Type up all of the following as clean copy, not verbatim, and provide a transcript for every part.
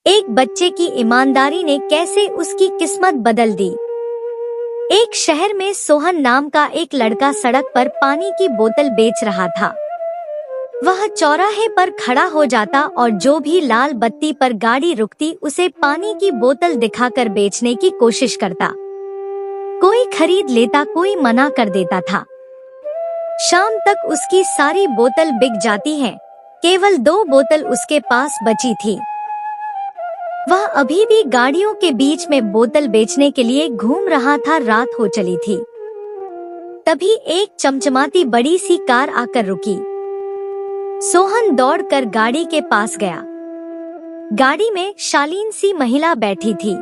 एक बच्चे की ईमानदारी ने कैसे उसकी किस्मत बदल दी। एक शहर में सोहन नाम का एक लड़का सड़क पर पानी की बोतल बेच रहा था। वह चौराहे पर खड़ा हो जाता और जो भी लाल बत्ती पर गाड़ी रुकती उसे पानी की बोतल दिखाकर बेचने की कोशिश करता। कोई खरीद लेता, कोई मना कर देता था। शाम तक उसकी सारी बोतल बिक जाती है, केवल 2 बोतल उसके पास बची थी। वह अभी भी गाड़ियों के बीच में बोतल बेचने के लिए घूम रहा था। रात हो चली थी। तभी एक चमचमाती बड़ी सी कार आकर रुकी। सोहन दौड़कर गाड़ी के पास गया। गाड़ी में शालीन सी महिला बैठी थी।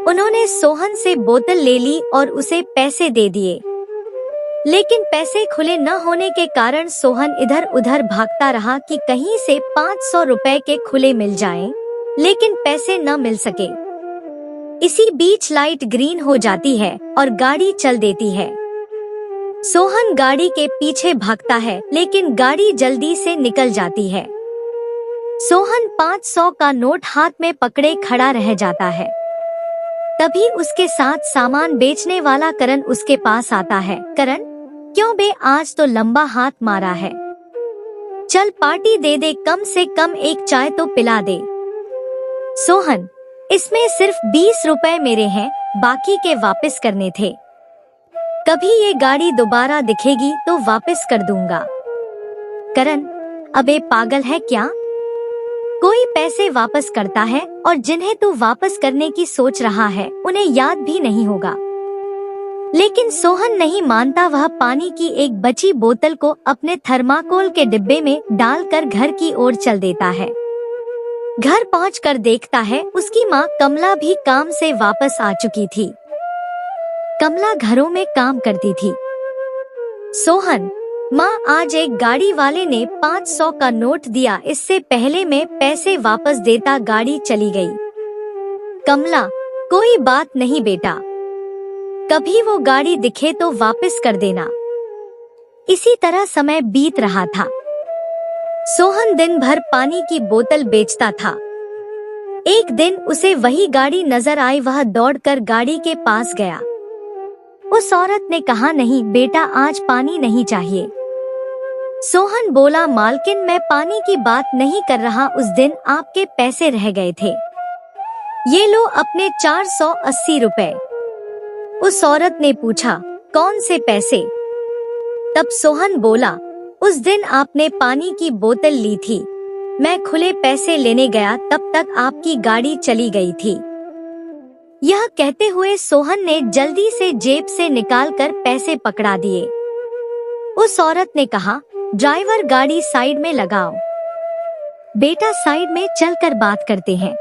उन्होंने सोहन से बोतल ले ली और उसे पैसे दे दिए। लेकिन पैसे खुले न होने के कारण सोहन इधर उधर भागता रहा कि कहीं से 500 रुपए के खुले मिल जाएं, लेकिन पैसे न मिल सके। इसी बीच लाइट ग्रीन हो जाती है और गाड़ी चल देती है। सोहन गाड़ी के पीछे भागता है, लेकिन गाड़ी जल्दी से निकल जाती है। सोहन 500 का नोट हाथ में पकड़े खड़ा रह जाता है। तभी उसके साथ सामान बेचने वाला करण उसके पास आता है। करण, क्यों बे, आज तो लंबा हाथ मारा है। चल पार्टी दे दे, कम से कम एक चाय तो पिला दे। सोहन, इसमें सिर्फ 20 रुपए मेरे हैं, बाकी के वापस करने थे। कभी ये गाड़ी दोबारा दिखेगी तो वापस कर दूंगा। करण, अबे पागल है क्या? कोई पैसे वापस करता है और जिन्हें तू वापस करने की सोच रहा है उन्हें याद भी नहीं होगा। लेकिन सोहन नहीं मानता। वह पानी की एक बची बोतल को अपने थर्माकोल के डिब्बे में डालकर घर की ओर चल देता है। घर पहुंचकर देखता है उसकी माँ कमला भी काम से वापस आ चुकी थी। कमला घरों में काम करती थी। सोहन, माँ, आज एक गाड़ी वाले ने 500 का नोट दिया, इससे पहले मैं पैसे वापस देता। गाड़ी चली गई। कमला, कोई बात नहीं बेटा, कभी वो गाड़ी दिखे तो वापस कर देना। इसी तरह समय बीत रहा था। सोहन दिन भर पानी की बोतल बेचता था। एक दिन उसे वही गाड़ी नजर आई। वह दौड़कर गाड़ी के पास गया। उस औरत ने कहा, नहीं बेटा, आज पानी नहीं चाहिए। सोहन बोला, मालकिन, मैं पानी की बात नहीं कर रहा, उस दिन आपके पैसे रह गए थे, ये लो अपने 480 रुपए। उस औरत ने पूछा, कौन से पैसे? तब सोहन बोला, उस दिन आपने पानी की बोतल ली थी, मैं खुले पैसे लेने गया, तब तक आपकी गाड़ी चली गई थी। यह कहते हुए सोहन ने जल्दी से जेब से निकालकर पैसे पकड़ा दिए। उस औरत ने कहा, ड्राइवर, गाड़ी साइड में लगाओ। बेटा, साइड में चलकर बात करते हैं।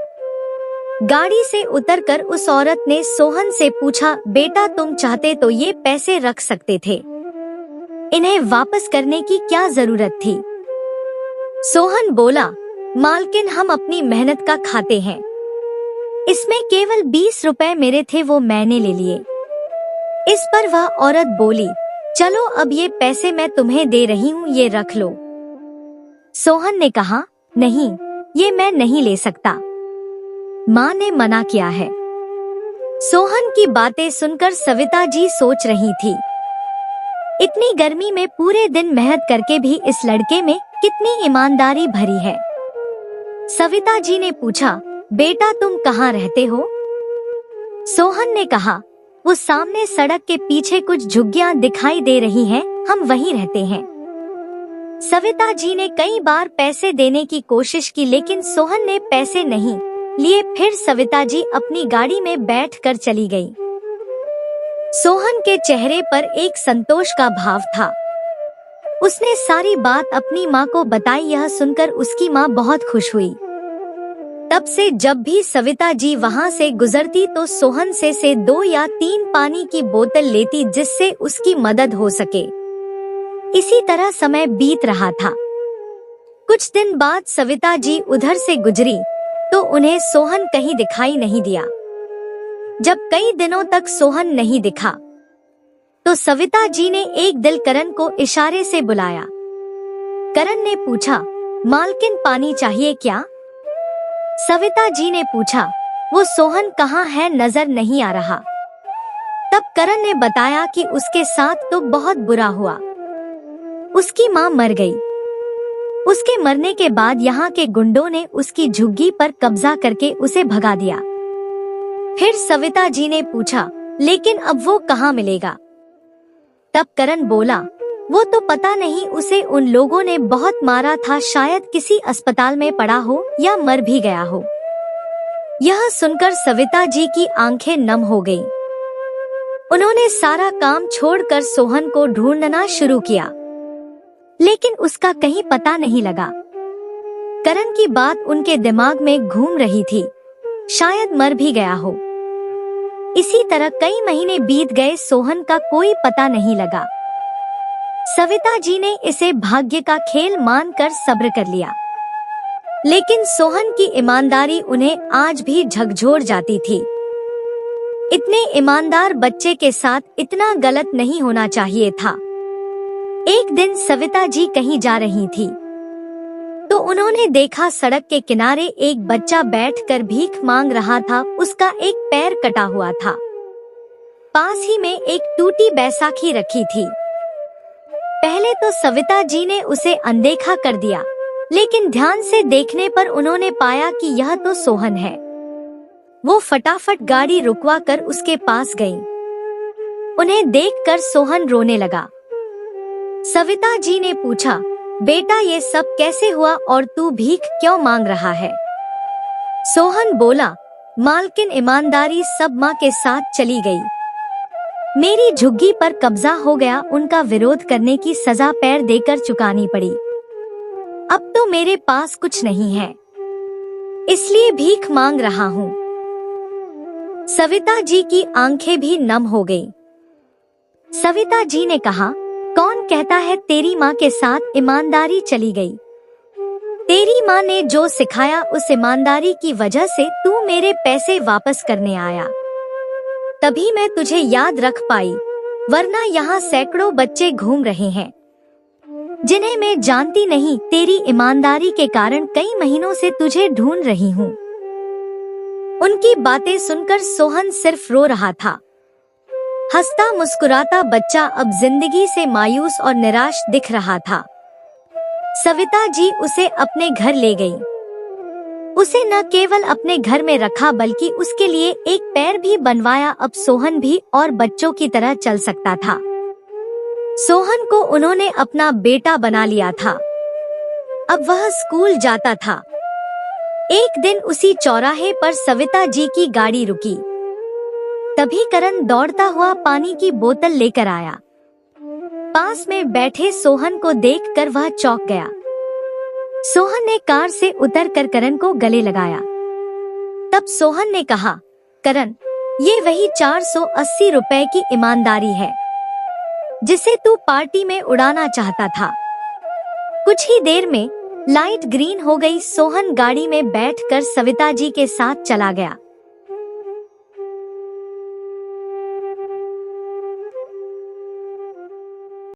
गाड़ी से उतरकर उस औरत ने सोहन से पूछा, बेटा, तुम चाहते तो ये पैसे रख सकते थे, इन्हें वापस करने की क्या जरूरत थी? सोहन बोला, मालकिन, हम अपनी मेहनत का खाते हैं, इसमें केवल 20 रुपए मेरे थे, वो मैंने ले लिए। इस पर वह औरत बोली, चलो अब ये पैसे मैं तुम्हें दे रही हूँ, ये रख लो। सोहन ने कहा, नहीं, ये मैं नहीं ले सकता, माँ ने मना किया है। सोहन की बातें सुनकर सविता जी सोच रही थी, इतनी गर्मी में पूरे दिन मेहनत करके भी इस लड़के में कितनी ईमानदारी भरी है। सविता जी ने पूछा, बेटा, तुम कहाँ रहते हो? सोहन ने कहा, वो सामने सड़क के पीछे कुछ झुग्गियां दिखाई दे रही हैं, हम वहीं रहते हैं। सविता जी ने कई बार पैसे देने की कोशिश की, लेकिन सोहन ने पैसे नहीं लिए। फिर सविता जी अपनी गाड़ी में बैठकर चली गई। सोहन के चेहरे पर एक संतोष का भाव था। उसने सारी बात अपनी माँ को बताई। यह सुनकर उसकी माँ बहुत खुश हुई। तब से जब भी सविता जी वहाँ से गुजरती तो सोहन से 2 या 3 पानी की बोतल लेती, जिससे उसकी मदद हो सके। इसी तरह समय बीत रहा था। कुछ दिन बाद सविता जी उधर से गुजरी तो उन्हें सोहन कहीं दिखाई नहीं दिया। जब कई दिनों तक सोहन नहीं दिखा तो सविता जी ने एक दिल करण को इशारे से बुलाया। करण ने पूछा, मालकिन, पानी चाहिए क्या? सविता जी ने पूछा, वो सोहन कहाँ है, नजर नहीं आ रहा। तब करण ने बताया कि उसके साथ तो बहुत बुरा हुआ। उसकी माँ मर गई। उसके मरने के बाद यहाँ के गुंडों ने उसकी झुग्गी पर कब्जा करके उसे भगा दिया। फिर सविता जी ने पूछा, लेकिन अब वो कहाँ मिलेगा? तब करण बोला, वो तो पता नहीं, उसे उन लोगों ने बहुत मारा था, शायद किसी अस्पताल में पड़ा हो या मर भी गया हो। यह सुनकर सविता जी की आंखें नम हो गईं। उन्होंने सारा काम छोड़कर सोहन को ढूंढना शुरू किया, लेकिन उसका कहीं पता नहीं लगा। करण की बात उनके दिमाग में घूम रही थी, शायद मर भी गया हो। इसी तरह कई महीने बीत गए, सोहन का कोई पता नहीं लगा। सविता जी ने इसे भाग्य का खेल मानकर सब्र कर लिया, लेकिन सोहन की ईमानदारी उन्हें आज भी झकझोर जाती थी। इतने ईमानदार बच्चे के साथ इतना गलत नहीं होना चाहिए था। एक दिन सविता जी कहीं जा रही थी, तो उन्होंने देखा सड़क के किनारे एक बच्चा बैठकर भीख मांग रहा था। उसका एक पैर कटा हुआ था। पास ही में एक टूटी बैसाखी रखी थी। पहले तो सविता जी ने उसे अनदेखा कर दिया, लेकिन ध्यान से देखने पर उन्होंने पाया कि यह तो सोहन है। वो फटाफट गाड़ी रुकवा कर उसके पास गईं। उन्हें देखकर सोहन रोने लगा। सविता जी ने पूछा, बेटा ये सब कैसे हुआ और तू भीख क्यों मांग रहा है? सोहन बोला, मालकिन ईमानदारी सब माँ के साथ चली गई। मेरी झुग्गी पर कब्जा हो गया, उनका विरोध करने की सजा पैर देकर चुकानी पड़ी। अब तो मेरे पास कुछ नहीं है, इसलिए भीख मांग रहा हूँ। सविता जी की आंखें भी नम हो गईं। सविता जी ने कहा, कौन कहता है तेरी माँ के साथ ईमानदारी चली गई? तेरी माँ ने जो सिखाया उस ईमानदारी की वजह से तू मेरे पैसे वापस करने आया। तभी मैं तुझे याद रख पाई, वरना यहाँ सैकड़ों बच्चे घूम रहे हैं जिन्हें मैं जानती नहीं। तेरी ईमानदारी के कारण कई महीनों से तुझे ढूंढ रही हूँ। उनकी बातें सुनकर सोहन सिर्फ रो रहा था। हंसता मुस्कुराता बच्चा अब जिंदगी से मायूस और निराश दिख रहा था। सविता जी उसे अपने घर ले गई। उसे न केवल अपने घर में रखा बल्कि उसके लिए एक पैर भी बनवाया। अब सोहन भी और बच्चों की तरह चल सकता था। सोहन को उन्होंने अपना बेटा बना लिया था। अब वह स्कूल जाता था। एक दिन उसी चौराहे पर सविता जी की गाड़ी रुकी। तभी करण दौड़ता हुआ पानी की बोतल लेकर आया। पास में बैठे सोहन को देखकर वह चौंक गया। सोहन ने कार से उतरकर करण को गले लगाया। तब सोहन ने कहा, करण, ये वही 480 रुपए की ईमानदारी है जिसे तू पार्टी में उड़ाना चाहता था। कुछ ही देर में लाइट ग्रीन हो गई। सोहन गाड़ी में बैठकर सविता जी के साथ चला गया।